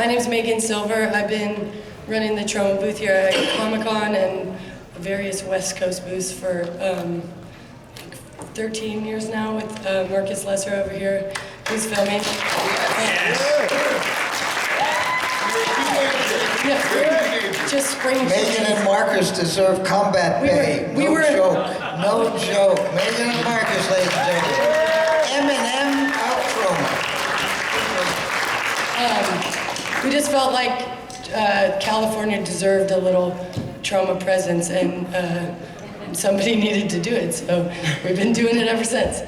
My name's Megan Silver. I've been running the Troma booth here at Comic-Con and various West Coast booths for 13 years now with Marcus Lesser over here, who's filming. Just spring. Megan and Marcus deserve combat pay. No joke. Megan and Marcus, ladies and gentlemen. M&M out Troma. We just felt like California deserved a little Troma presence, and somebody needed to do it, so we've been doing it ever since.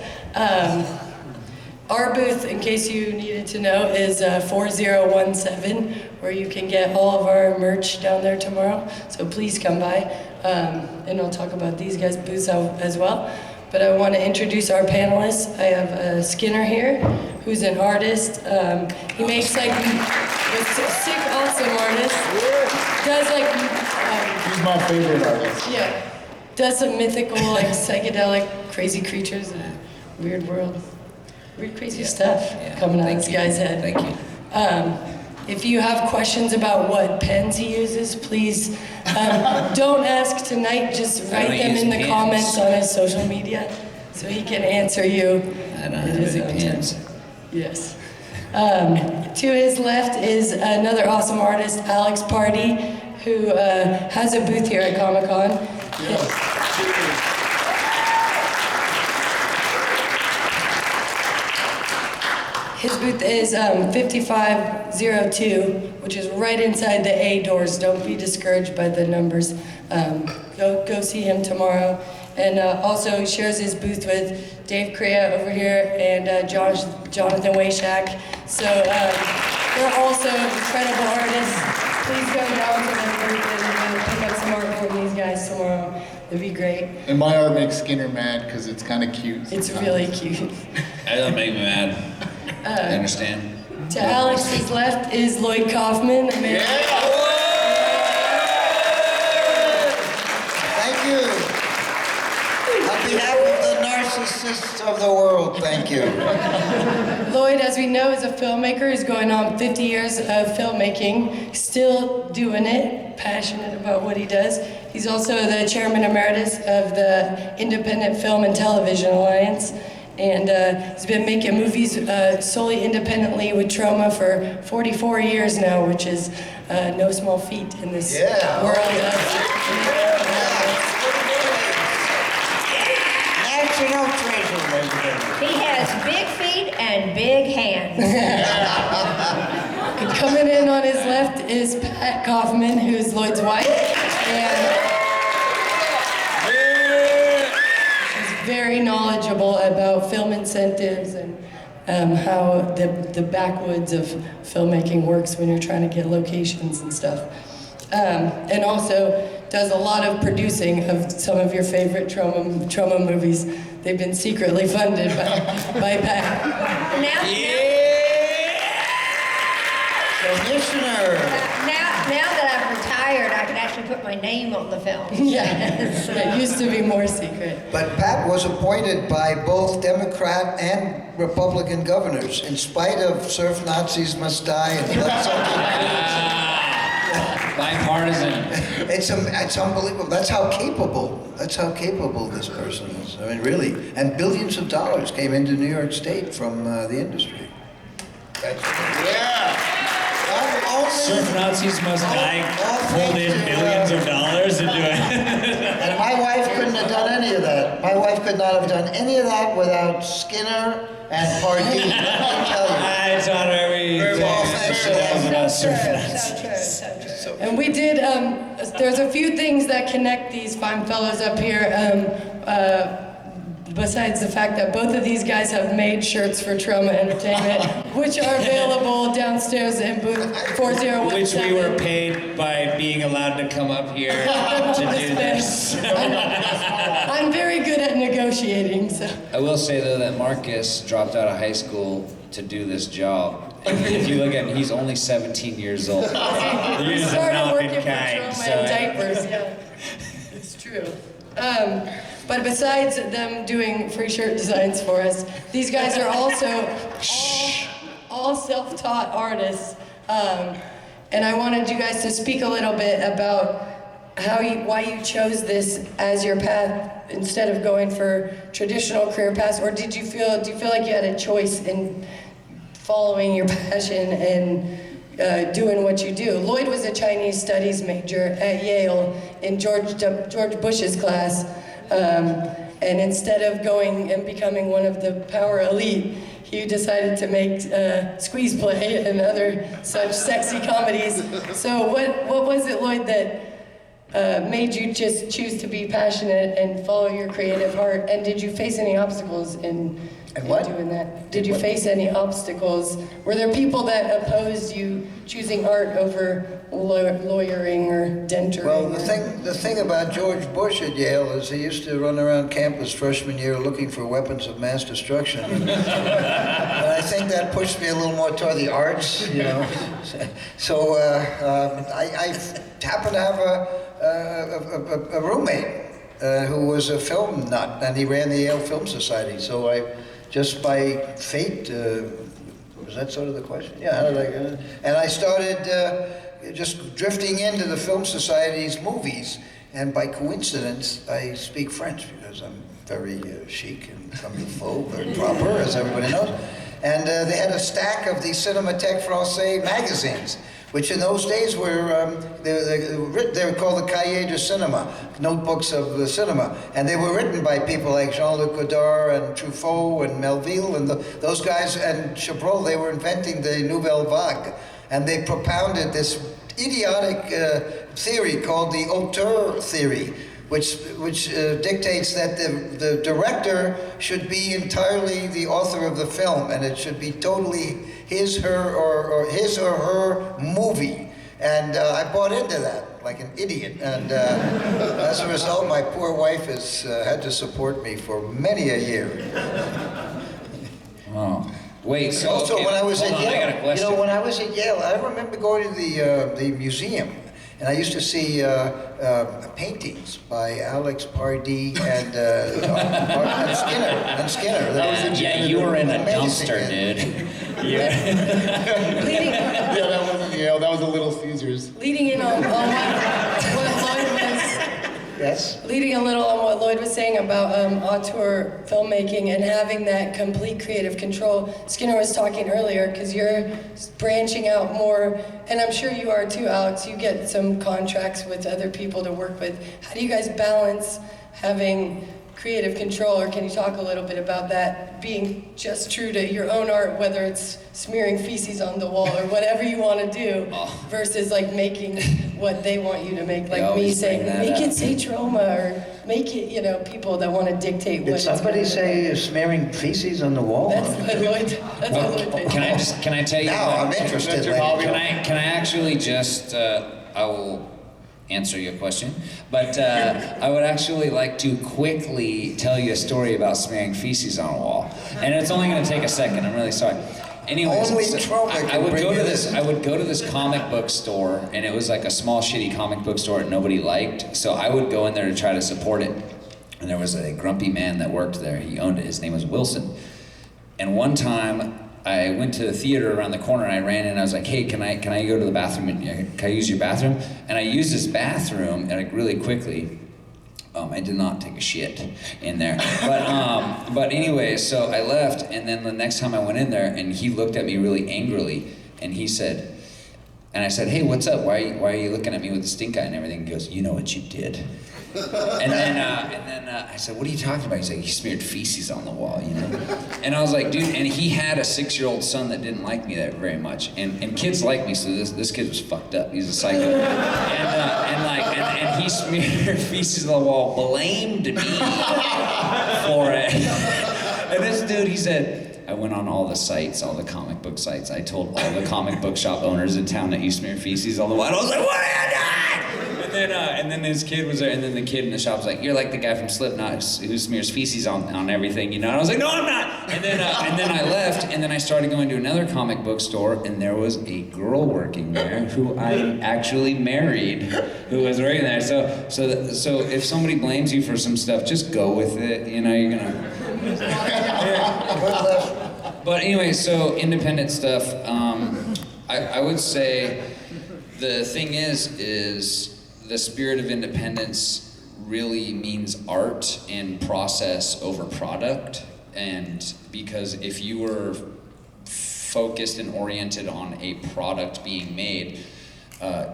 Our booth, in case you needed to know, is 4017, where you can get all of our merch down there tomorrow, so please come by, and I'll talk about these guys' booths as well. But I want to introduce our panelists. I have Skinner here, who's an artist. He makes like sick, awesome artist. Does like he's my favorite artist. Yeah, does some mythical, like psychedelic, crazy creatures in a weird world, weird, crazy stuff coming out of this guy's head. Thank you. If you have questions about what pens he uses, please don't ask tonight. Just write them in the comments on his social media so he can answer you. I don't have any pens. Yes. To his left is another awesome artist, Alex Pardee, who has a booth here at Comic-Con. His booth is 5502, which is right inside the A doors. Don't be discouraged by the numbers. Go see him tomorrow. And also he shares his booth with Dave Crea over here and Jonathan Wayshak. So they're also incredible artists. Please go down to their booth and pick up some art from these guys tomorrow. It'd be great. And my art makes Skinner mad because it's kind of cute. It's really cute. That doesn't make me mad. I understand. To Alex's left is Lloyd Kaufman. Thank you. On behalf of the narcissists of the world, thank you. Lloyd, as we know, is a filmmaker. He's going on 50 years of filmmaking, still doing it, passionate about what he does. He's also the chairman emeritus of the Independent Film and Television Alliance. And he's been making movies solely independently with Troma for 44 years now, which is no small feat in this world of... National treasure, ladies and gentlemen. He has big feet and big hands. And coming in on his left is Pat Kaufman, who's Lloyd's wife. And very knowledgeable about film incentives and how the backwoods of filmmaking works when you're trying to get locations and stuff. And also does a lot of producing of some of your favorite Troma movies. They've been secretly funded by Pat. Commissioner. Now that I've retired, I can actually put my name on the film. Yeah, it used to be more secret. But Pat was appointed by both Democrat and Republican governors, in spite of Surf Nazis Must Die and blood-sucking Bipartisan. It's unbelievable. That's how capable this person is. I mean, really. And billions of dollars came into New York State from the industry. Surf Nazis Must Die pulled in billions of dollars into it. And my wife couldn't have done any of that. My wife could not have done any of that without Skinner and Pardee. I taught her And we did, there's a few things that connect these fine fellows up here, besides the fact that both of these guys have made shirts for Troma Entertainment, which are available downstairs in booth 4017. Which we were paid by being allowed to come up here to do this. I'm very good at negotiating, so. I will say though that Marcus dropped out of high school to do this job. And if you look at him, he's only 17 years old. He started working for Troma in diapers, yeah. It's true. But besides them doing free shirt designs for us, these guys are also all self-taught artists And I wanted you guys to speak a little bit about why you chose this as your path instead of going for traditional career paths, or do you feel like you had a choice in following your passion and doing what you do? Lloyd was a Chinese studies major at Yale in George Bush's class, and instead of going and becoming one of the power elite, he decided to make Squeeze Play and other such sexy comedies. So what was it, Lloyd, that made you just choose to be passionate and follow your creative heart? And did you face any obstacles in doing that? Did you face any obstacles? Were there people that opposed you choosing art over lawyering or denturing? Well, the thing about George Bush at Yale is he used to run around campus freshman year looking for weapons of mass destruction. And I think that pushed me a little more toward the arts, you know. So I happened to have a roommate who was a film nut, and he ran the Yale Film Society. So I, just by fate, was that sort of the question? Yeah, how did I get it? And I started just drifting into the Film Society's movies. And by coincidence, I speak French because I'm very chic and comme il faut, very proper, as everybody knows. And they had a stack of the Cinémathèque Française magazines, which in those days were, they were called the Cahiers du Cinéma, notebooks of the cinema. And they were written by people like Jean-Luc Godard and Truffaut and Melville and those guys, and Chabrol. They were inventing the Nouvelle Vague. And they propounded this idiotic theory called the auteur theory, which dictates that the director should be entirely the author of the film, and it should be totally his, her, or his or her movie. And I bought into that like an idiot. And as a result, my poor wife has had to support me for many a year. Oh. Wait, so Also, okay, when I was hold at on, I got a Yale, question. when I was at Yale, I remember going to the museum, and I used to see paintings by Alex Pardee and Skinner. That was in Yeah, you were in a amazing. dumpster, dude. Yeah, that wasn't Yale, that was a Little Caesars. Leading in on what Lloyd was, Yes. leading a little on what Lloyd was saying about auteur filmmaking and having that complete creative control. Skinner was talking earlier, because you're branching out more, and I'm sure you are too, Alex. You get some contracts with other people to work with. How do you guys balance having creative control, or can you talk a little bit about that, being just true to your own art, whether it's smearing feces on the wall or whatever you want to do, versus like making what they want you to make, like me saying, make it say Troma, or make it, you know, people that want to dictate what Did it's somebody gonna say smearing feces on the wall? That's what Lloyd, that's what Lloyd did. Can I tell you? Now I'm interested. That's your ladies. hobby. Can I actually just, I will answer your question, but I would actually like to quickly tell you a story about smearing feces on a wall. And it's only gonna take a second, I'm really sorry. Anyways, Only so Troma I can would bring go you to this. I would go to this comic book store, and it was like a small shitty comic book store that nobody liked, so I would go in there to try to support it. And there was a grumpy man that worked there, he owned it, his name was Wilson. And one time, I went to the theater around the corner, and I ran in, and I was like, hey, can I go to the bathroom, and can I use your bathroom? And I used this bathroom, and like really quickly, I did not take a shit in there. But anyways, so I left, and then the next time I went in there, and he looked at me really angrily, and he said, and I said, hey, what's up? Why are you looking at me with the stink eye and everything? He goes, you know what you did. And then I said, what are you talking about? He's like, you smeared feces on the wall, you know? And I was like, dude, and he had a 6-year-old son that didn't like me that very much. And kids like me, so this kid was fucked up. He's a psycho. And he smeared feces on the wall, blamed me for it. And this dude, he said, I went on all the sites, all the comic book sites. I told all the comic book shop owners in town that you smear feces on the wall. And I was like, what are you doing? And then his kid was there, and then the kid in the shop was like, you're like the guy from Slipknot who smears feces on everything, you know? And I was like, no, I'm not! And then I left, and then I started going to another comic book store, and there was a girl working there who I actually married, who was working there. So if somebody blames you for some stuff, just go with it, you know, you're gonna... But anyway, so independent stuff, I would say the thing is the spirit of independence really means art and process over product. And because if you were focused and oriented on a product being made,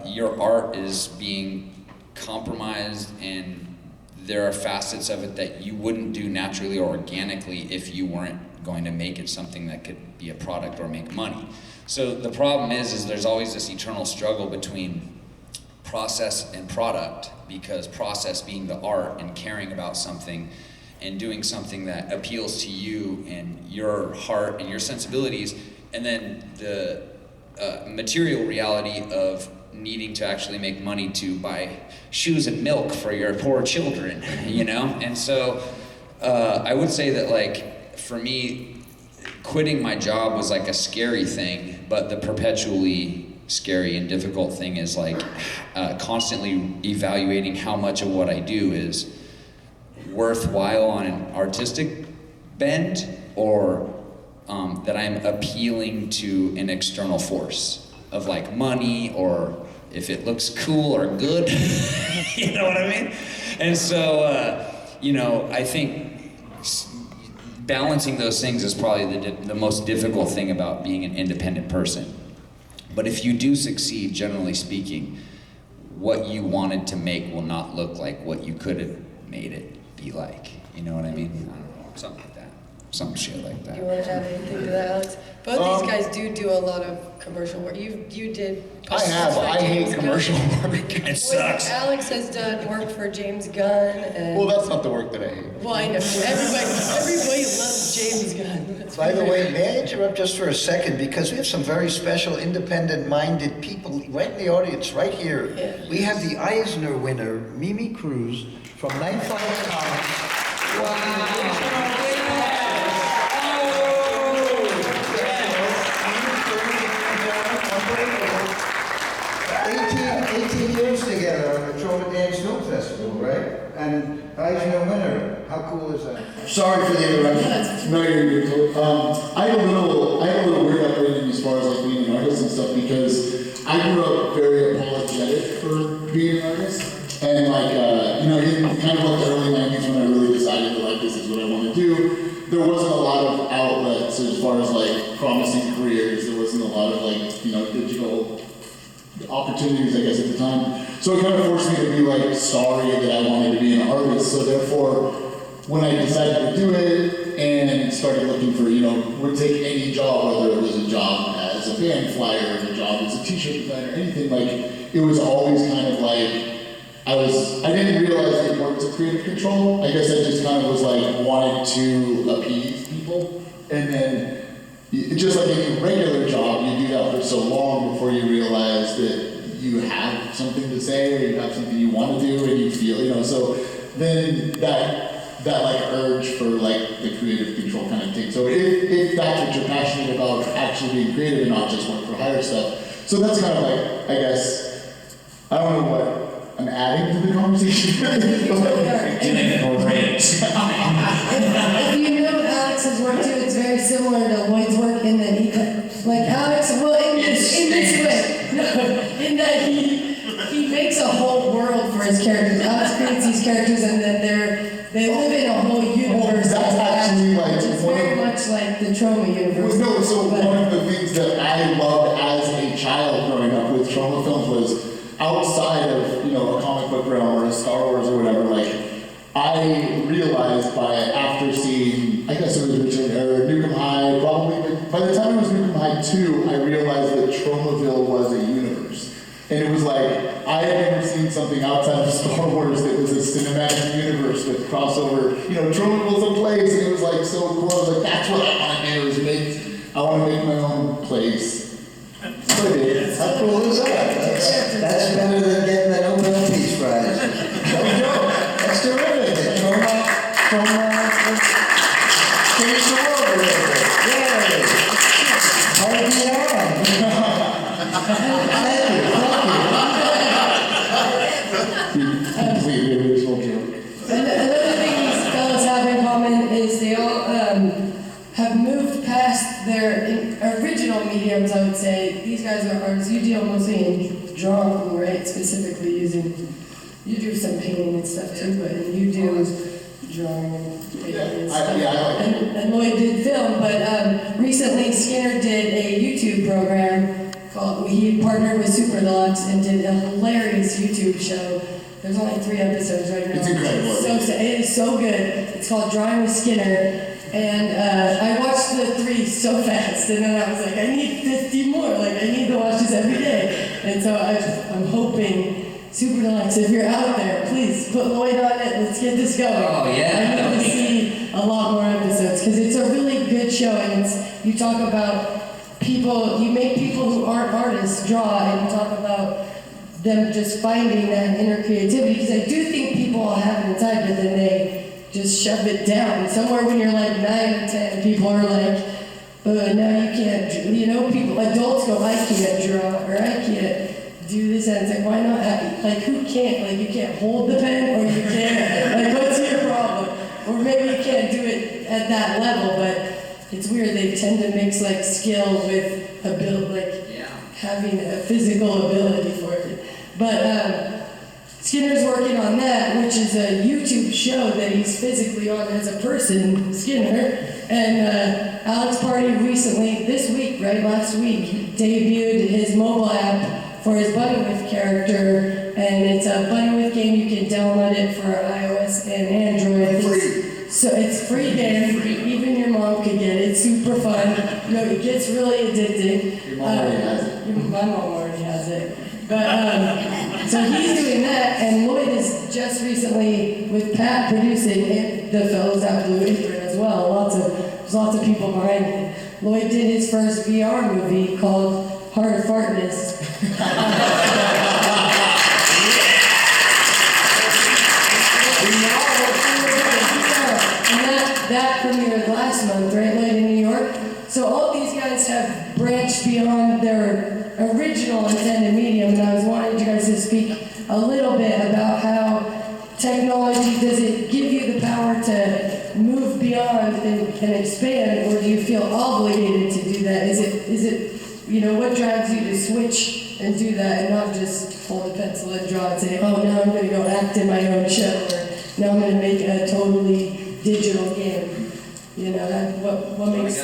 your art is being compromised, and there are facets of it that you wouldn't do naturally or organically if you weren't going to make it something that could be a product or make money. So the problem is there's always this eternal struggle between process and product, because process being the art and caring about something and doing something that appeals to you and your heart and your sensibilities, and then the material reality of needing to actually make money to buy shoes and milk for your poor children, you know? And so I would say that, like, for me, quitting my job was like a scary thing, but the perpetually scary and difficult thing is like constantly evaluating how much of what I do is worthwhile on an artistic bend, or that I'm appealing to an external force of like money, or if it looks cool or good, you know what I mean? And so, you know, I think balancing those things is probably the most difficult thing about being an independent person. But if you do succeed, generally speaking, what you wanted to make will not look like what you could have made it be like. You know what I mean? I don't know, something like that. Some shit like that. You want to add anything to that, Alex? Both these guys do a lot of commercial work. You did. I have. I hate commercial work. It sucks. Alex has done work for James Gunn. And, Well, that's not the work that I hate. well, I know. Everybody loves James Gunn. That's By the way, may I interrupt just for a second? Because we have some very special independent-minded people right in the audience, right here. Yeah. We have the Eisner winner, Mimi Cruz, from Night Flight Comics. Wow. 18 years together on the Troma Dance Film Festival, right? And Eisner winner. How cool is that? Sorry for the interruption. No, you're good. I have a little weird upbringing as far as like being an artist and stuff, because I grew up very apologetic for being an artist, and like you know, in kind of like the early '90s when I really decided that like this is what I want to do, there wasn't a lot of outlets as far as like promising careers. There wasn't a lot of like, you know, digital opportunities, I guess, at the time. So it kind of forced me to be like sorry that I wanted to be an artist. So therefore, when I decided to do it and started looking for, you know, would take any job, whether it was a job as a band flyer, or a job as a t-shirt designer, anything, like, it was always kind of like, I didn't realize the importance of creative control. I guess I just kind of was like, wanted to appease people. And then, just like any regular job, you do that for so long before you realize that you have something to say, or you have something you want to do, and you feel, you know, so then that like urge for like the creative control kind of thing. So if that's what you're passionate about, actually being creative and not just work for hire stuff. So that's kind of like, I guess, I don't know what I'm adding to the conversation. Doing great. If you know Alex's work too, it's very similar to Lloyd's work in that he, like Alex, well, in this way, no, in that he makes a whole world for his characters. Alex creates these characters, and then they live in a whole universe. That's actually like it's very much like the Troma universe. No, so one of the things that I loved as a child growing up with Troma films was, outside of, you know, a comic book realm or a Star Wars or whatever, like, I realized after seeing, I guess it was Nukem High, probably, but by the time it was Nukem High 2, I realized that Tromaville was a universe. And it was like, I had never seen something outside of Star Wars that was a cinematic universe with crossover, you know, Tromaville's a place, and it was like so cool. I was like, that's what I want to do, I want to make my own place. How cool is that? That's better than getting the Nobel Peace Prize. That's terrific. Troma, change the world a little bit. Yay! Pardee on. Completely original joke. Another thing these fellas have in common is they all have moved past their original mediums, I would say these guys are artists. You deal mostly in drawing, right? Specifically using, you do some painting and stuff too, but you do drawing and painting and stuff. And Lloyd did film, but recently Skinner did a YouTube program called, he partnered with Super Deluxe and did a hilarious YouTube show. There's only 3 episodes right now. It's incredible. It is so good. It's called Drawing with Skinner. And I watched the 3 so fast, and then I was like, I need 50 more. Like, I need to watch this every day. And so I'm hoping, Super Deluxe, if you're out there, please put Lloyd on it. Let's get this going. Oh, yeah. I need to see a lot more episodes because it's a really good show. And it's, you talk about people, you make people who aren't artists draw, and you talk about them just finding that inner creativity. Because I do think people all have it inside, but then they just shove it down. Somewhere when you're like 9 or 10, people are like, now you can't, you know, people, adults go, I can't draw, or I can't do this, and it's like, why not? Like, who can't? Like, you can't hold the pen, or you can't, like, what's your problem? Or maybe you can't do it at that level, but it's weird, they tend to mix, like, skill with ability, like, having a physical ability for it. But, Skinner's working on that, which is a YouTube show that he's physically on as a person, Skinner. And Alex Pardee recently, this week, right, last week, debuted his mobile app for his Bunnywith character. And it's a Bunnywith game, you can download it for iOS and Android. Free. So it's free game, even your mom can get it, super fun. You know, it gets really addicting. Your mom already has it. My mom already has it. But, so he's doing that, and Lloyd is just recently, with Pat producing it, the fellows at Blue Apron as well. There's lots of people behind it. Lloyd did his first VR movie called Heart of Fartness. And that premiered last month, right, Lloyd, in New York? So all these guys have branched beyond their original intended medium, and I was wanting you guys to speak a little bit about how technology, does it give you the power to move beyond and expand, or do you feel obligated to do that? Is it, you know, what drives you to switch and do that and not just hold a pencil and draw and say, oh, now I'm going to go act in my own show, or now I'm going to make a totally digital game? You know, that, what makes...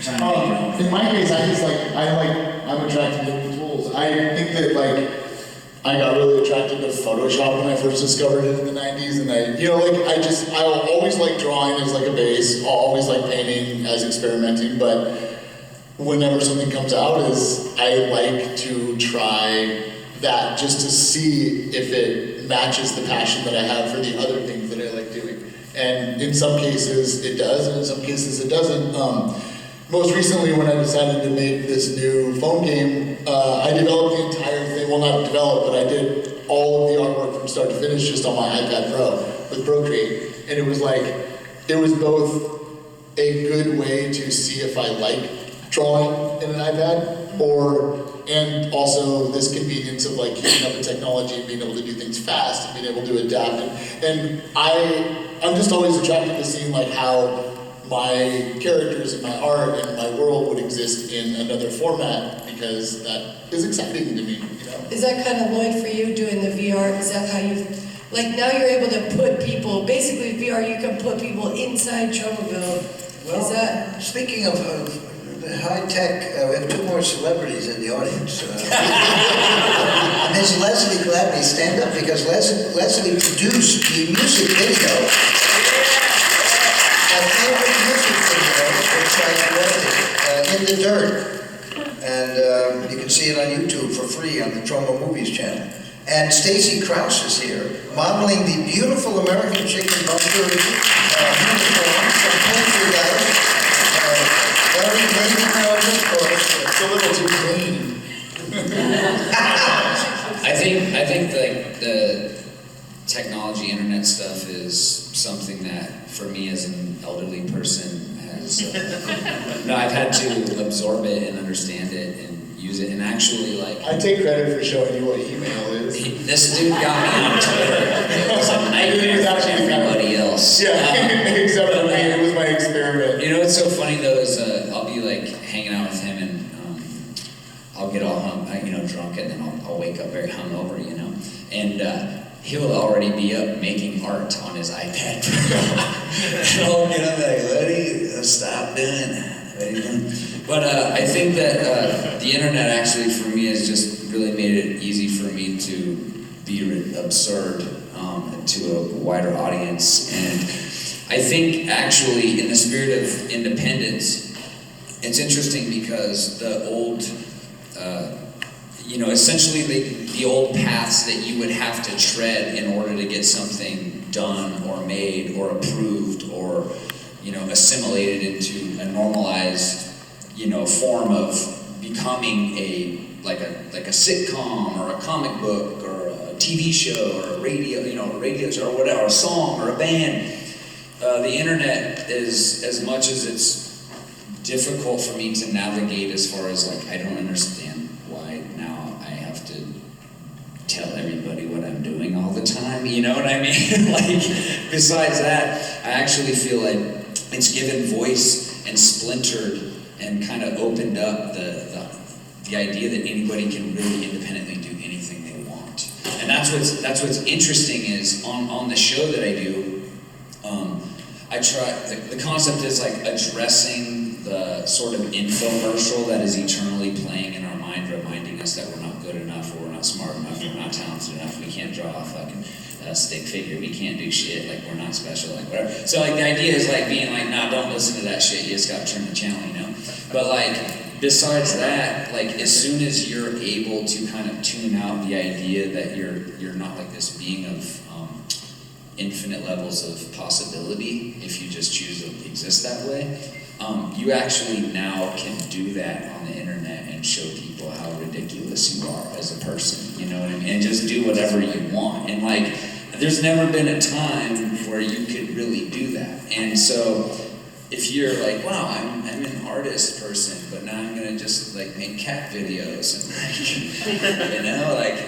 In my case, I'm attracted to new tools. I think that, like, I got really attracted to Photoshop when I first discovered it in the 90s, and I'll always like drawing as like a base, I'll always like painting as experimenting, but whenever something comes out, I like to try that just to see if it matches the passion that I have for the other things that I like doing. And in some cases it does, and in some cases it doesn't. Most recently, when I decided to make this new phone game, I developed the entire thing. Well, not developed, but I did all of the artwork from start to finish just on my iPad Pro with Procreate. And it was both a good way to see if I like drawing in an iPad, and also this convenience of like keeping up with technology and being able to do things fast and being able to adapt. And I'm just always attracted to seeing like how my characters and my art and my world would exist in another format, because that is exciting to me, you know? Is that kind of, Lloyd, for you doing the VR? Is that how you, like, now you're able to put people, basically with VR, you can put people inside Tromaville. Well, Is that? speaking of the high tech, we have 2 more celebrities in the audience. Ms. Leslie Gladney, stand up, because Leslie produced the music video. My favorite music video, which I directed, In the Dirt. And you can see it on YouTube for free on the Troma Movies channel. And Stacy Krause is here, modeling the beautiful American chicken bunker uniform from Poultry Guys. Very baby powder, of course. It's a little too clean. I think like the technology, internet stuff is something that, for me as an elderly person, has I've had to absorb it and understand it and use it, and actually like. I take credit for showing you what email is. This dude got me on Twitter. It was a nightmare for everybody else. Yeah, except for me, it was my experiment. You know what's so funny though is I'll be like hanging out with him. I'll get all drunk, and then I'll wake up very hungover, and he'll already be up making art on his iPad Pro. And I'll get up like, buddy, stop doing that. What are you doing? But I think that the internet actually for me has just really made it easy for me to be absurd to a wider audience. And I think actually in the spirit of independence, it's interesting because the old, essentially the old paths that you would have to tread in order to get something done or made or approved or, assimilated into a normalized, form of becoming a sitcom or a comic book or a TV show or a radio show or whatever, a song or a band. The internet is, as much as it's difficult for me to navigate as far as I don't understand why now I have to tell everybody what I'm doing all the time, you know what I mean? Besides that, I actually feel like it's given voice and splintered and kind of opened up the idea that anybody can really independently do anything they want. And that's what's interesting is on the show that I do, I try, the concept is addressing the sort of infomercial that is eternally playing in our mind, reminding us that we're not good enough, or we're not smart enough, or we're not talented enough, we can't draw a fucking stick figure, we can't do shit, we're not special, whatever. So the idea is being nah, don't listen to that shit, you just gotta turn the channel, But besides that, as soon as you're able to kind of tune out the idea that you're not this being of infinite levels of possibility, if you just choose to exist that way, you actually now can do that on the internet and show people how ridiculous you are as a person, you know what I mean? And just do whatever you want. And there's never been a time where you could really do that. And so if you're wow, I'm an artist person, but now I'm gonna just make cat videos and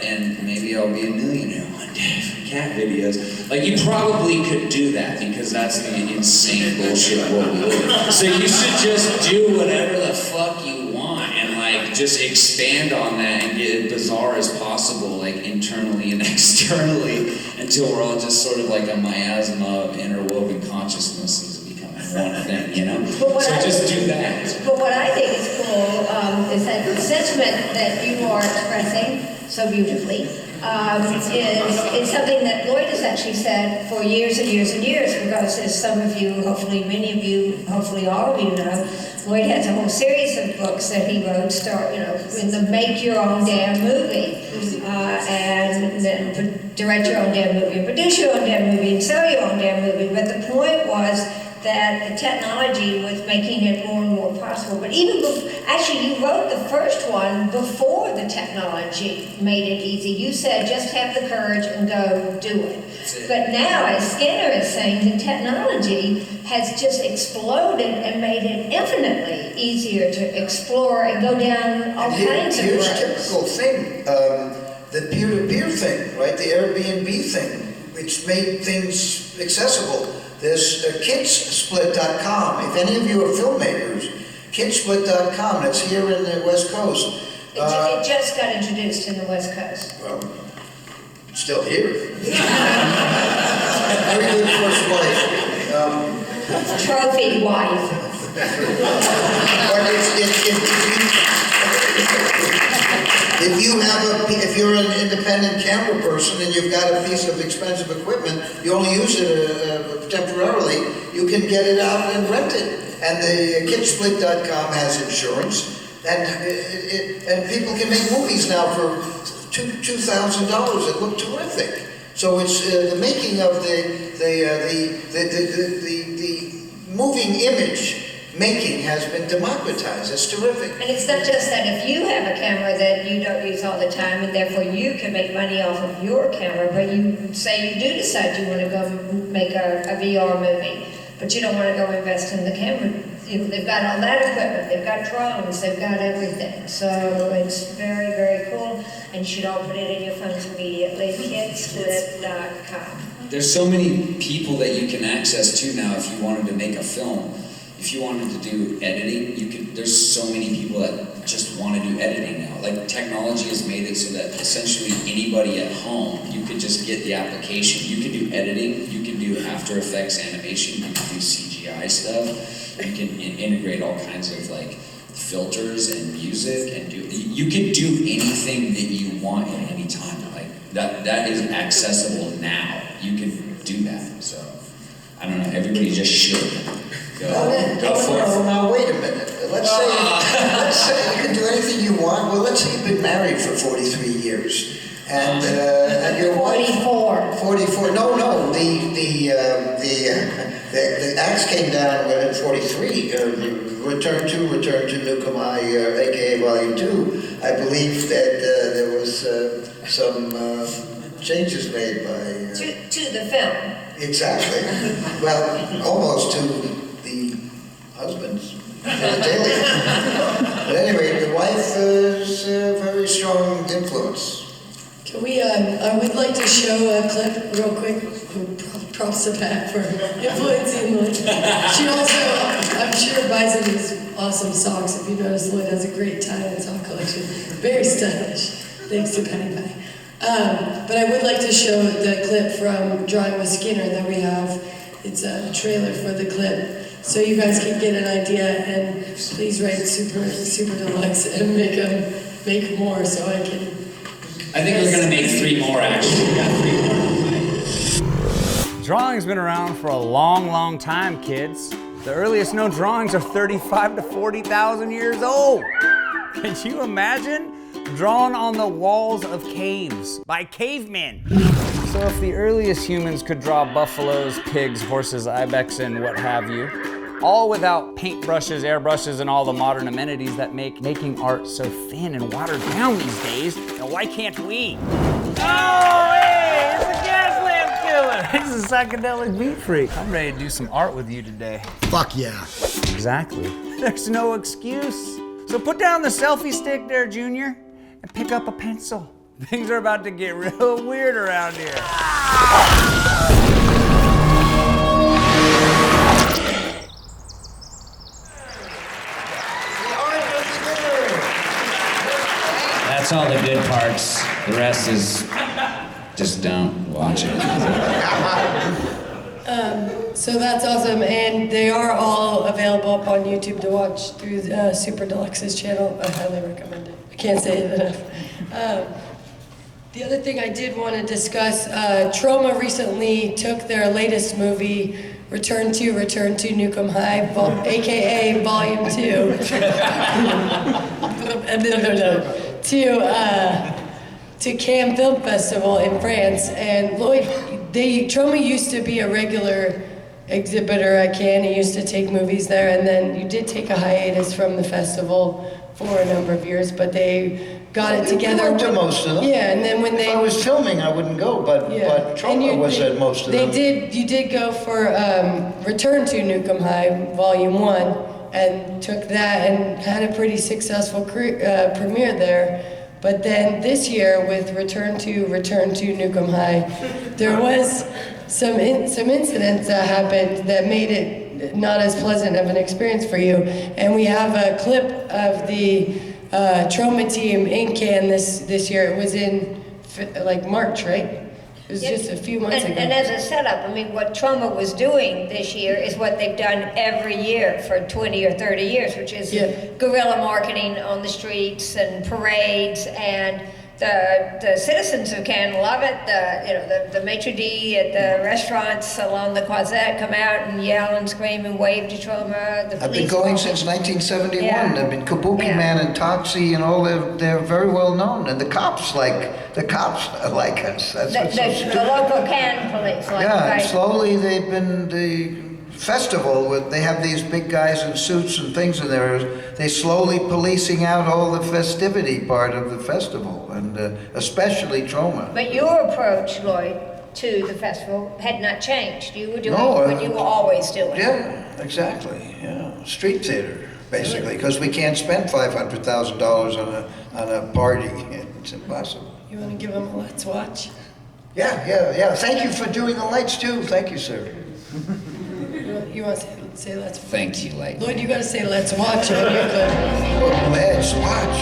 and maybe I'll be a millionaire one day for cat videos. You probably could do that because that's the insane bullshit world we live in. So you should just do whatever the fuck you want and just expand on that and get as bizarre as possible, internally and externally, until we're all just sort of a miasma of interwoven consciousnesses. One thing, So just do that. But what I think is cool is that the sentiment that you are expressing so beautifully is something that Lloyd has actually said for years and years and years, because as some of you, hopefully many of you, hopefully all of you know, Lloyd has a whole series of books that he wrote, in the Make Your Own Damn Movie, and then direct your own damn movie, and produce your own damn movie, and sell your own damn movie. But the point was that the technology was making it more and more possible. But even actually, you wrote the first one before the technology made it easy. You said, just have the courage and go do it. But now, as Skinner is saying, the technology has just exploded and made it infinitely easier to explore and go down all kinds of roads. Here's a typical thing, the peer-to-peer thing, right? The Airbnb thing, which made things accessible. There's kidsplit.com. If any of you are filmmakers, kidsplit.com, it's here in the West Coast. It just got introduced in the West Coast. Well, still here. Very good first wife. Trophy wife. But if you're an independent camera person and you've got a piece of expensive equipment, you only use it temporarily, you can get it out and rent it. And the kidsplit.com has insurance, and people can make movies now for $2,000 that look terrific. So it's the making of the moving image making has been democratized. It's terrific. And it's not just that if you have a camera that you don't use all the time and therefore you can make money off of your camera, but you say you do decide you want to go make a VR movie, but you don't want to go invest in the camera. They've got all that equipment, they've got drones, they've got everything. So it's very, very cool, and you should all put it in your phones immediately. Kidsplit.com. There's so many people that you can access to now if you wanted to make a film. if you wanted to do editing, you could. There's so many people that just want to do editing now. Like technology has made it so that essentially anybody at home, you could just get the application. You can do editing. You can do After Effects animation. You can do CGI stuff. You can integrate all kinds of like filters and music and do. You can do anything that you want at any time. Like that is accessible now. You can do that. So I don't know. Everybody just should. Go for it. Oh, now wait a minute. Let's say you can do anything you want. Well, let's say you've been married for 43 years, and your wife. 44. 44. No. The axe came down at 43. Return to Nukem High, aka Volume 2. I believe that there was some changes made by. To the film. Exactly. Well, almost to the husband's genitalia. But anyway, the wife is a very strong influence. Can we, I would like to show a clip real quick. Props to Pat for influencing Lloyd. She also, I'm sure, buys him these awesome socks. If you notice, Lloyd has a great tie and sock collection. Very stylish, thanks to Patty Pie. But I would like to show the clip from Drawing with Skinner that we have. It's a trailer for the clip, so you guys can get an idea. And please write super deluxe and make more so I can. I think we're gonna make 3 more actually. We got 3 more. Drawing's been around for a long, long time, kids. The earliest known drawings are 35 to 40,000 years old. Can you imagine? Drawn on the walls of caves by cavemen. So if the earliest humans could draw buffaloes, pigs, horses, ibex, and what have you, all without paintbrushes, airbrushes, and all the modern amenities that make making art so thin and watered down these days, now why can't we? Oh, hey, it's a gas lamp killer. It's a psychedelic beat freak. I'm ready to do some art with you today. Fuck yeah. Exactly. There's no excuse. So put down the selfie stick there, Junior, and pick up a pencil. Things are about to get real weird around here. That's all the good parts. The rest is just don't watch it. So that's awesome, and they are all available up on YouTube to watch through Super Deluxe's channel. I highly recommend it. I can't say it enough. The other thing I did want to discuss, Troma recently took their latest movie, Return to Nukem High, aka Volume 2, to Cannes Film Festival in France. And Lloyd, Troma used to be a regular exhibitor at Cannes. He used to take movies there, and then you did take a hiatus from the festival for a number of years, but they got it together. We went to most of them. Yeah, and then when if I was filming, I wouldn't go, but Troma was at most of them. You did go for Return to Nukem High, Volume 1, and took that and had a pretty successful premiere there. But then this year, with Return to Nukem High, there was some incidents that happened that made it not as pleasant of an experience for you. And we have a clip of the Troma team in Cannes this year. It was in like March, right? It was just a few months ago. And as a setup, I mean, what Troma was doing this year is what they've done every year for 20 or 30 years, which is guerrilla marketing on the streets and parades, and the citizens of Cannes love it. The maitre d' at the restaurants along the Croisette come out and yell and scream and wave to Troma. I've been going since 1971. I've been Kabuki Man and Toxie and all. They're very well known, and the cops like us. That's the local Cannes police. And slowly they've been the festival. They have these big guys in suits and things, and they're slowly policing out all the festivity part of the festival, and especially Troma. But your approach, Lloyd, to the festival had not changed. You were doing what you were always doing. Yeah, exactly. Yeah, street theater basically, because we can't spend $500,000 on a party. It's impossible. You want to give them a let's watch? Yeah. Thank you for doing the lights too. Thank you, sir. You want to say say let's. Thank you, Lloyd. Lloyd, you gotta say let's watch on your clip. Let's watch.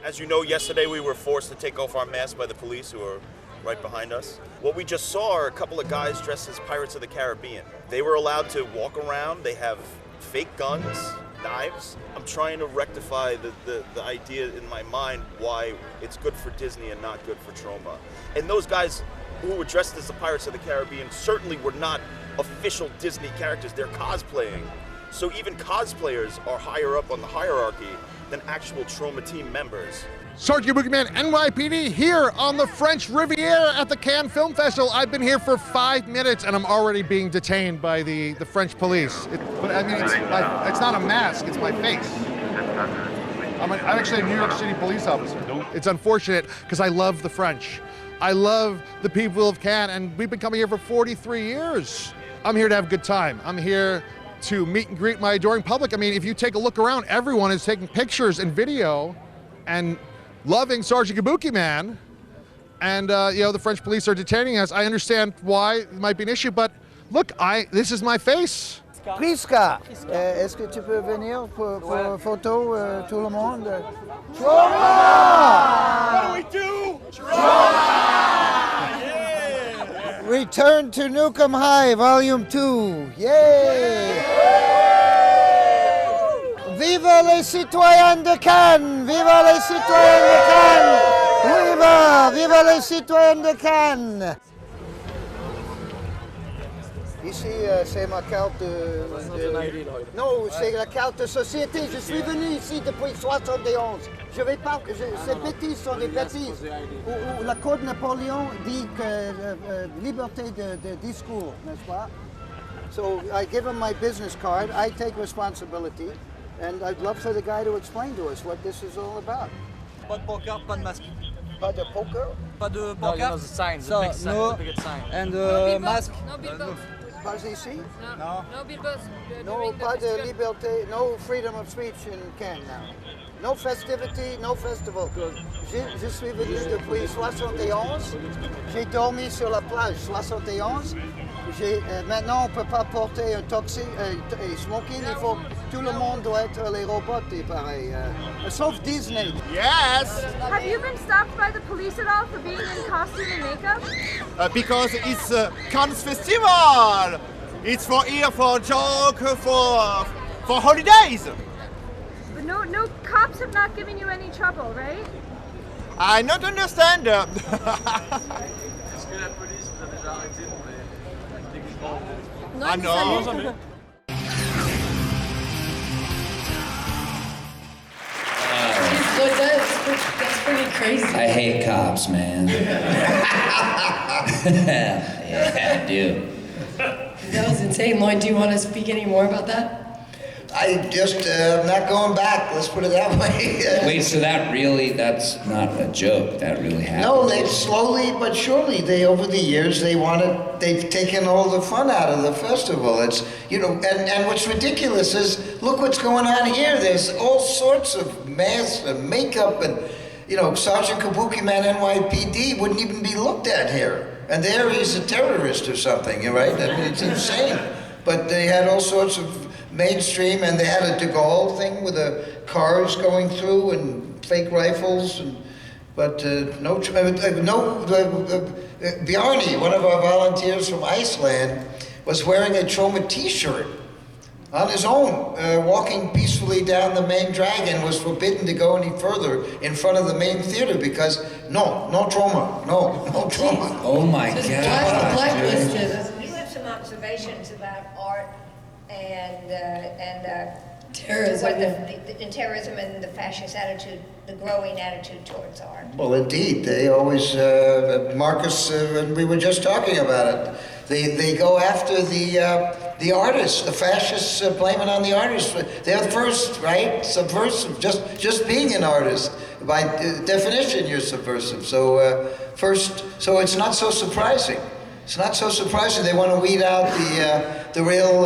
As you know, yesterday we were forced to take off our masks by the police who are right behind us. What we just saw are a couple of guys dressed as Pirates of the Caribbean. They were allowed to walk around. They have fake guns, knives. I'm trying to rectify the idea in my mind why it's good for Disney and not good for Troma. And those guys who were dressed as the Pirates of the Caribbean certainly were not official Disney characters. They're cosplaying. So even cosplayers are higher up on the hierarchy than actual Troma team members. Sergeant Kabuki Man, NYPD, here on the French Riviera at the Cannes Film Festival. I've been here for 5 minutes and I'm already being detained by the French police. But I mean, it's not a mask, it's my face. I'm actually a New York City police officer. It's unfortunate because I love the French. I love the people of Cannes, and we've been coming here for 43 years. I'm here to have a good time. I'm here to meet and greet my adoring public. I mean, if you take a look around, everyone is taking pictures and video and loving Sergeant Kabuki Man. And, you know, the French police are detaining us. I understand why it might be an issue, but look, this is my face. Priska, est-ce que tu peux venir pour photo, tout le monde? Troma! What do we do? Return to Nukem High, Volume 2. Yay! Viva les citoyens de Cannes! Viva les citoyens de Cannes! Viva! Viva les citoyens de Cannes! Ici, c'est ma carte Non, c'est la carte de société. Je suis venu ici depuis 71. Je vais pas... Ces bêtises sont des bêtises. Où la Code Napoléon dit que liberté de discours, n'est-ce pas? So I give him my business card. I take responsibility. And I'd love for the guy to explain to us what this is all about. Pas de poker, pas de masque. Pas de poker? Pas de poker. No, the sign, So, the big sign, no, the biggest sign. and mask. No billboards. Pas ici? No. No billboards. No, pas de liberté, no freedom of speech in Cannes now. No festivity, no festival. Je suis venu depuis 71. J'ai dormi sur la plage 71. Maintenant, on ne peut pas porter un smoking. Il faut, tout le monde doit être les robots et pareil. Sauf Disney. Yes! Have you been stopped by the police at all for being in costume and makeup? Because it's Cannes Festival! It's for joke, for holidays! But no cops have not given you any trouble, right? I not understand. Est-ce que la police vous a déjà arrêté pour les déguisements? Ah non! That's pretty crazy. I hate cops, man. Yeah, I do. That was insane. Lloyd, do you want to speak any more about that? I just, I'm not going back, let's put it that way. Wait, so that's not a joke, that really happened? No, they slowly but surely, over the years, they've taken all the fun out of the festival. It's, you know, and what's ridiculous is, look what's going on here. There's all sorts of masks and makeup and, you know, Sergeant Kabuki Man NYPD wouldn't even be looked at here. And there he's a terrorist or something, right? I mean, it's insane. But they had all sorts of mainstream, and they had a de Gaulle thing with the cars going through and fake rifles, but Bjarni, one of our volunteers from Iceland, was wearing a Troma t-shirt on his own, walking peacefully down the main drag, and was forbidden to go any further in front of the main theater because no Troma, no Troma. Oh my God. Blacklisted. You have some observations about art and terrorism. The terrorism and the fascist attitude, the growing attitude towards art. Well, indeed, they always, Marcus, we were just talking about it. They go after the the artists, the fascists blame it on the artists. They're first, right? Subversive, just being an artist. By definition, you're subversive. So so it's not so surprising. It's not so surprising. They want to weed out the real,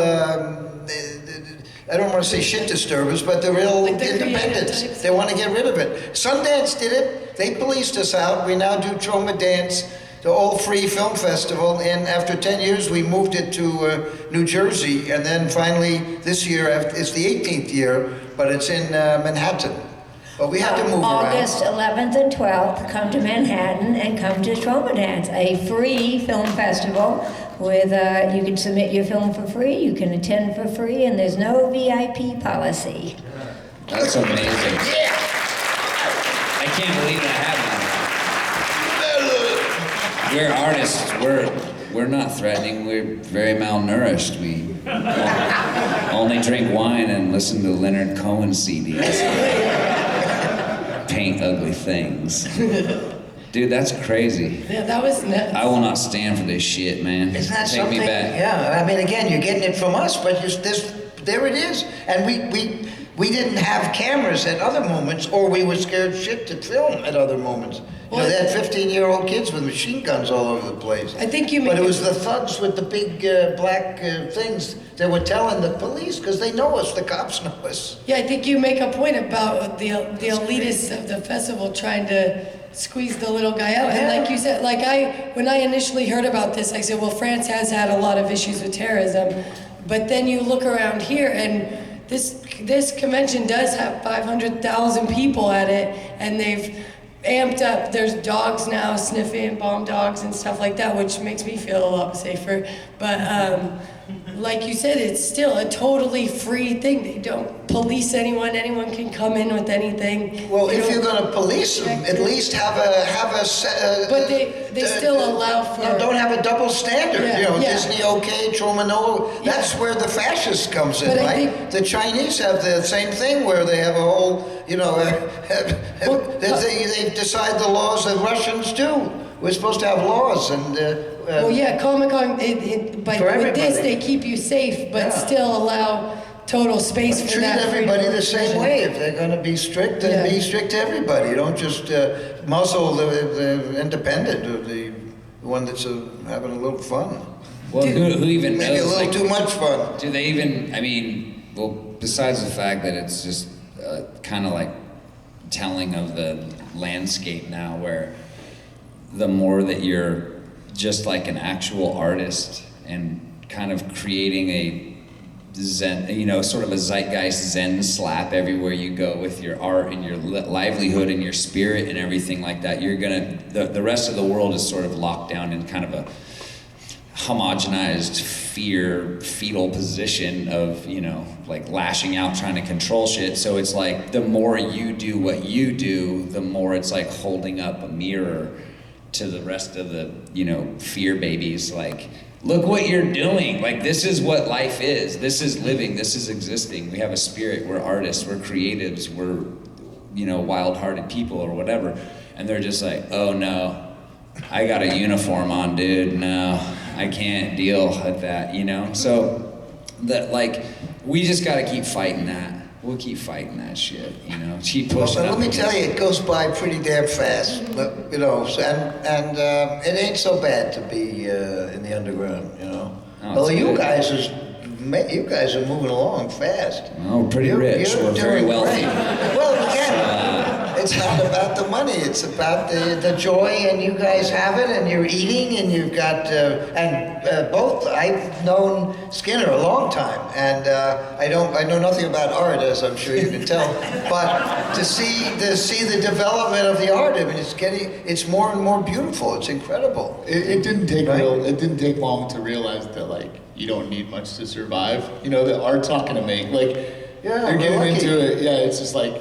I don't want to say shit disturbers, but the real independents. They want to get rid of it. Sundance did it. They policed us out. We now do Troma Dance, the all-free film festival, and after 10 years we moved it to New Jersey, and then finally this year, it's the 18th year, but it's in Manhattan. But we had to move around. August 11th and 12th, come to Manhattan and come to Troma Dance, a free film festival with, you can submit your film for free, you can attend for free, and there's no VIP policy. That's amazing. I can't believe that happened. We're artists. We're not threatening. We're very malnourished. We only drink wine and listen to Leonard Cohen CDs. Paint ugly things. Dude, that's crazy. Yeah, that was nuts. I will not stand for this shit, man. Isn't that Take something? me back. Yeah, I mean, again, you're getting it from us, but there it is. And we didn't have cameras at other moments, or we were scared shit to film at other moments. You know, they had 15-year-old kids with machine guns all over the place. I think you But it was the thugs with the big black things that were telling the police, because they know us, the cops know us. Yeah, I think you make a point about the elitists of the festival trying to squeeze the little guy out. And like you said, when I initially heard about this, I said, well, France has had a lot of issues with terrorism. But then you look around here, and this convention does have 500,000 people at it, and they've amped up. There's dogs now sniffing, bomb dogs and stuff like that, which makes me feel a lot safer. But like you said, it's still a totally free thing. They don't police anyone. Anyone can come in with anything. Well, if you're going to police them, at least have a but they still allow for... No, don't have a double standard. Yeah, you know, yeah. Disney okay, Troma no. That's where the fascists comes in, But I right? think- The Chinese have the same thing, where they have a whole, you know, they decide the laws that Russians do. We're supposed to have laws, and well, yeah, Comic-Con, but for with this, everybody. they keep you safe, but still allow total space for treat that. everybody freedom the of same expression. way. If they're going to be strict, then be strict to everybody. Don't just muzzle the independent or the one that's having a little fun. Well, who even knows? Maybe a little like, too much fun. Do they even, I mean, well, besides the fact that it's just kind of like telling of the landscape now, where the more that you're just like an actual artist and kind of creating a zen, you know, sort of a zeitgeist zen slap everywhere you go with your art and your livelihood and your spirit and everything like that, you're gonna, the rest of the world is sort of locked down in kind of a homogenized fetal position of, you know, like lashing out, trying to control shit. So it's like the more you do what you do, the more it's like holding up a mirror to the rest of the, you know, fear babies, like, look what you're doing. Like, this is what life is. This is living. This is existing. We have a spirit. We're artists. We're creatives. We're, you know, wild-hearted people or whatever. And they're just like, oh no, I got a uniform on, dude. No, I can't deal with that, you know? So, that, like, we just gotta keep fighting that. We'll keep fighting that shit, you know? Keep pushing Well, up let me tell against you, it goes by pretty damn fast. But, you know, and it ain't so bad to be in the underground, you know? Oh, Well, it's you good. guys are moving along fast. Oh, we're pretty rich. You're We're very doing wealthy. great. Well, again, it's not about the money. It's about the joy, and you guys have it, and you're eating, and you've got, both. I've known Skinner a long time, and I know nothing about art, as I'm sure you can tell, but to see the development of the art, I mean, it's more and more beautiful. It's incredible. It didn't take Right? it didn't take long to realize that, like, you don't need much to survive. You know, the art's not gonna make, like, Yeah, you're getting we're lucky. into it. Yeah, it's just like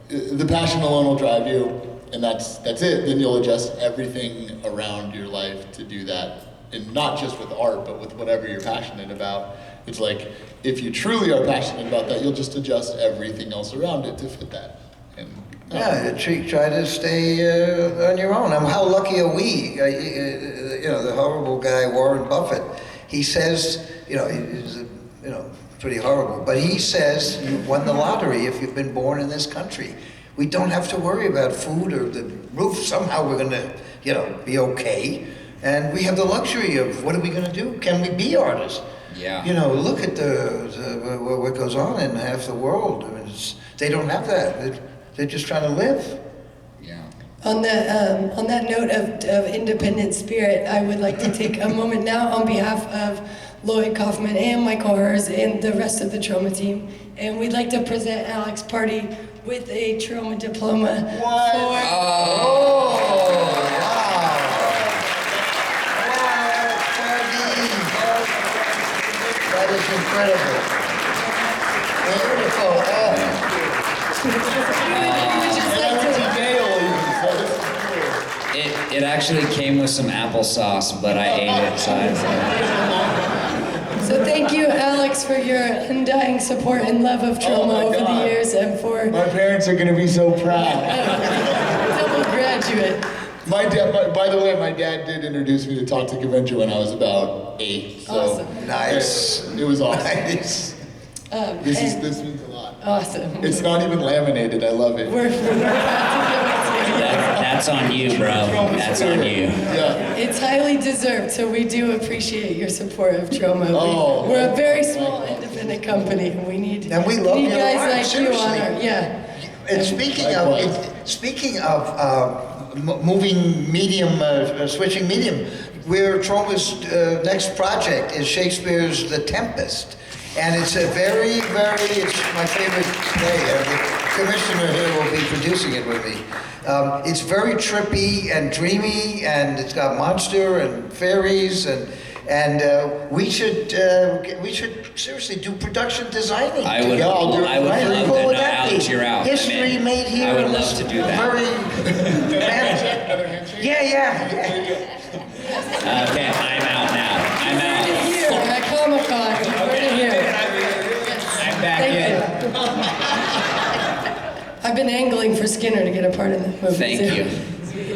the passion alone will drive you, and that's it. Then you'll adjust everything around your life to do that, and not just with art, but with whatever you're passionate about. It's like, if you truly are passionate about that, you'll just adjust everything else around it to fit that. And Yeah, try to stay on your own. How lucky are we? You know, the horrible guy Warren Buffett. He says, it's pretty horrible, but he says you won the lottery if you've been born in this country. We don't have to worry about food or the roof. Somehow we're going to, be okay. And we have the luxury of what are we going to do? Can we be artists? Yeah. Look at what goes on in half the world. I mean, they don't have that. They're just trying to live. Yeah. On that note of independent spirit, I would like to take a moment now on behalf of Lloyd Kaufman and Michael Hers and the rest of the Troma team, and we'd like to present Alex Pardee with a Troma diploma. What? That is incredible. Beautiful. It actually came with some applesauce, but I ate it, So thank you, Alex, for your undying support and love of Troma over the years, and for My parents are going to be so proud. double graduate. My dad, by the way, my dad did introduce me to Toxic Avenger when I was about 8. So Awesome. Nice. It was awesome. Nice. This means a lot. Awesome. It's not even laminated. I love it. We're that's on you, bro. That's on you. Yeah. It's highly deserved, so we do appreciate your support of Troma. Oh, We're a very small independent company, and we need And we love your guys art, like you on seriously. our, yeah. And speaking of moving medium, switching medium, Troma's next project is Shakespeare's The Tempest. And it's a it's my favorite play. The commissioner here will be producing it with me. It's very trippy and dreamy, and it's got monster and fairies, and we should seriously do production designing. I would together. love to know, Alex, you're out. History made here. I would love to do that. Yeah. Okay, I'm out now. I'm out. Here at Comic-Con, right here. I'm back Thank in. you. I've been angling for Skinner to get a part in the movie. Thank too. you.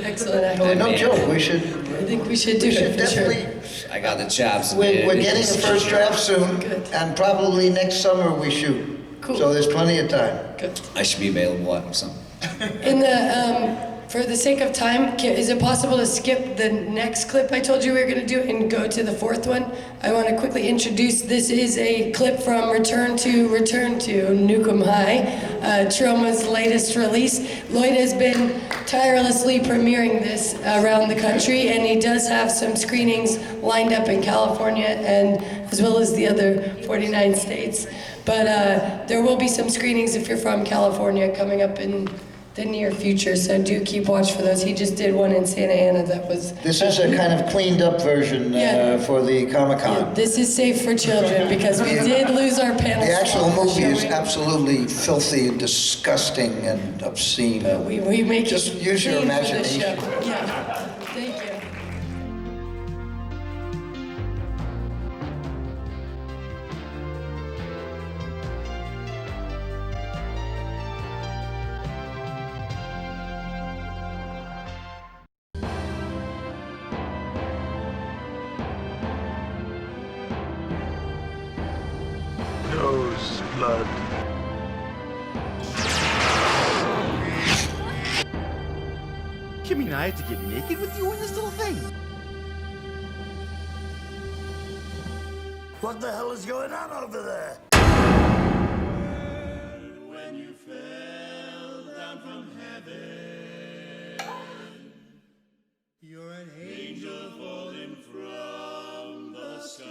Excellent actor. No joke. I I think we should do it for sure. definitely. I got the chops. We're getting a first draft soon, Good. and probably next summer we shoot. Cool. So there's plenty of time. Good. I should be available at some. In the for the sake of time, is it possible to skip the next clip I told you we were going to do and go to the fourth one? I want to quickly introduce. This is a clip from Return to Nukem High, Troma's latest release. Lloyd has been tirelessly premiering this around the country, and he does have some screenings lined up in California and as well as the other 49 states. But there will be some screenings if you're from California coming up in the near future, so do keep watch for those. He just did one in Santa Ana that was... This is a kind of cleaned up version for the Comic-Con. Yeah, this is safe for children because we did lose our panel. The actual slot movie is showing. absolutely filthy and disgusting and obscene. But we make Just it use your clean for the imagination. show. Yeah, thank you. Nose blood. You mean I have to get naked with you in this little thing? What the hell is going on over there? When you fell down from heaven, you're an angel falling from the sky.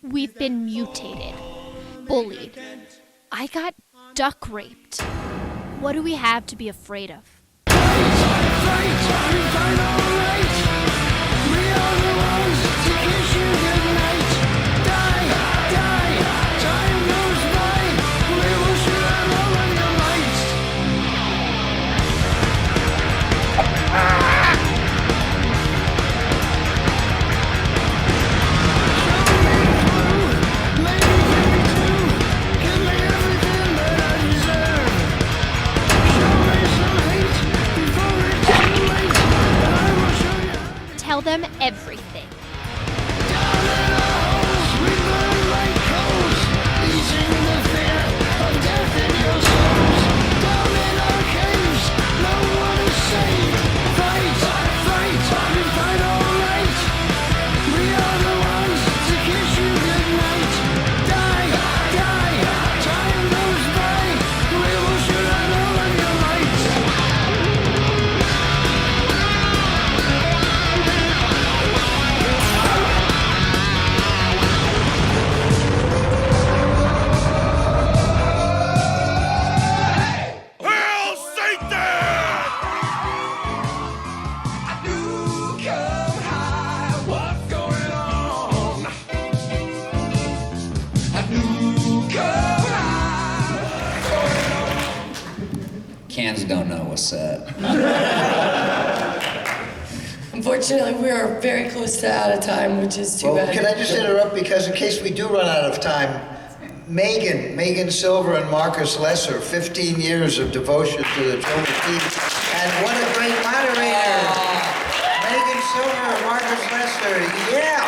We've been mutated, bullied. I got duck raped. What do we have to be afraid of? Cans don't know what's up. Unfortunately, we are very close to out of time, which is too bad. Can I just interrupt, because in case we do run out of time, Megan Silver and Marcus Lesser, 15 years of devotion to the Troma team, and what a great moderator! Megan Silver and Marcus Lesser, yeah!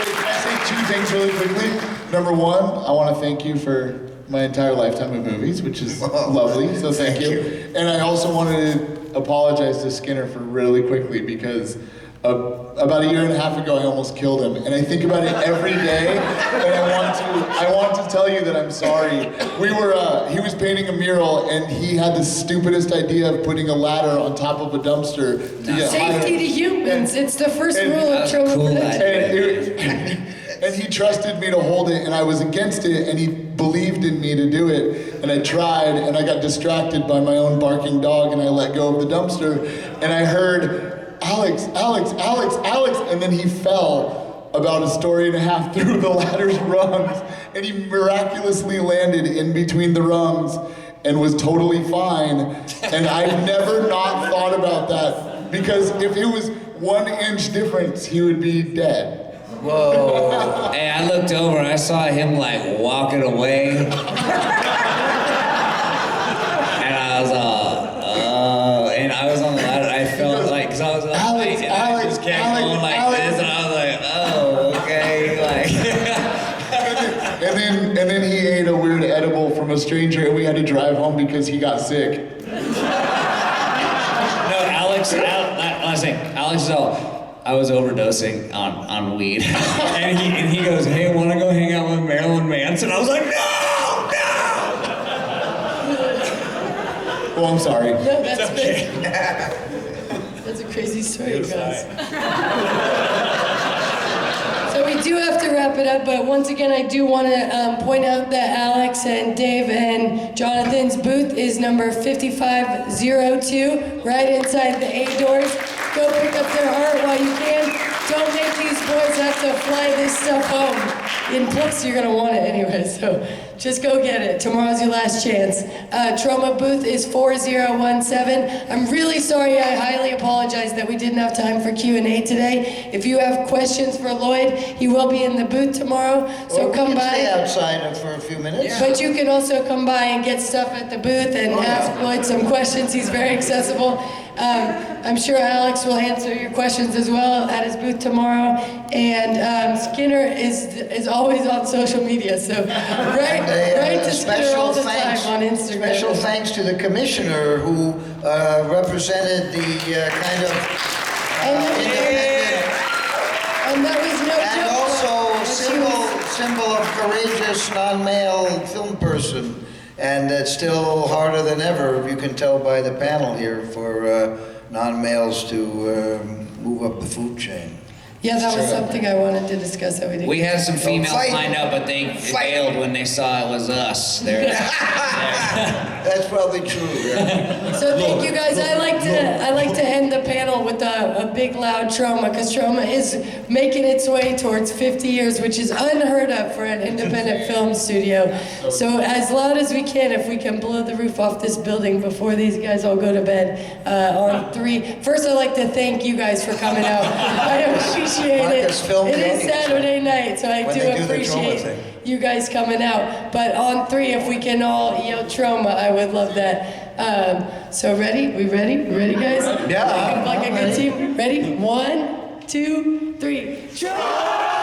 Can I say two things really quickly? Number one, I want to thank you for my entire lifetime of movies, which is lovely, so thank you. And I also wanted to apologize to Skinner for really quickly, because about a year and a half ago I almost killed him, and I think about it every day, and I want to tell you that I'm sorry. He was painting a mural, and he had the stupidest idea of putting a ladder on top of a dumpster to get higher. Safety to humans, it's the first rule of Troma production. And he trusted me to hold it, and I was against it, and he believed in me to do it. And I tried, and I got distracted by my own barking dog, and I let go of the dumpster, and I heard, Alex, Alex, Alex, Alex, and then he fell about a story and a half through the ladder's rungs, and he miraculously landed in between the rungs and was totally fine. And I've never not thought about that, because if it was 1 inch difference, he would be dead. Whoa. Hey, I looked over and I saw him like walking away. And I was and I was on the ladder. I felt like, because I was like, Alex, and I just kept going like this, and I was like, oh, okay, like. and then he ate a weird edible from a stranger, and we had to drive home because he got sick. No, Alex is all, I was overdosing on weed. and he goes, hey, wanna go hang out with Marilyn Manson? I was like, no! Well, I'm sorry. No, that's okay. That's a crazy story, guys. So we do have to wrap it up, but once again, I do want to point out that Alex and Dave and Jonathan's booth is number 5502, right inside the A doors. Go pick up their art while you can. Don't make these boys have to fly this stuff home. And plus, you're going to want it anyway, so just go get it. Tomorrow's your last chance. Troma booth is 4017. I'm really sorry, I highly apologize that we didn't have time for Q&A today. If you have questions for Lloyd, he will be in the booth tomorrow, so come by. Stay outside for a few minutes. Yeah. But you can also come by and get stuff at the booth and ask Lloyd some questions. He's very accessible. I'm sure Alex will answer your questions as well at his booth tomorrow. And Skinner is always on social media, so write to Skinner all the time on Instagram. Special thanks to the commissioner who represented the kind of independent. And that was no and joke. also symbol of courageous non-male film person. And it's still harder than ever, you can tell by the panel here, for non-males to move up the food chain. Yeah, that was something I wanted to discuss. We had some females lined up, but they failed when they saw it was us. That's probably true. Yeah. So thank you guys. I like to end the panel with a big loud Troma, because Troma is making its way towards 50 years, which is unheard of for an independent film studio. So as loud as we can, if we can blow the roof off this building before these guys all go to bed on 3. First, I'd like to thank you guys for coming out. I appreciate it. It is Saturday night, so I do appreciate you guys coming out. But on 3, if we can all yell Troma, I would love that. So ready? We ready? We ready, guys? Yeah. Like a good team. Ready? 1, 2, 3. Troma!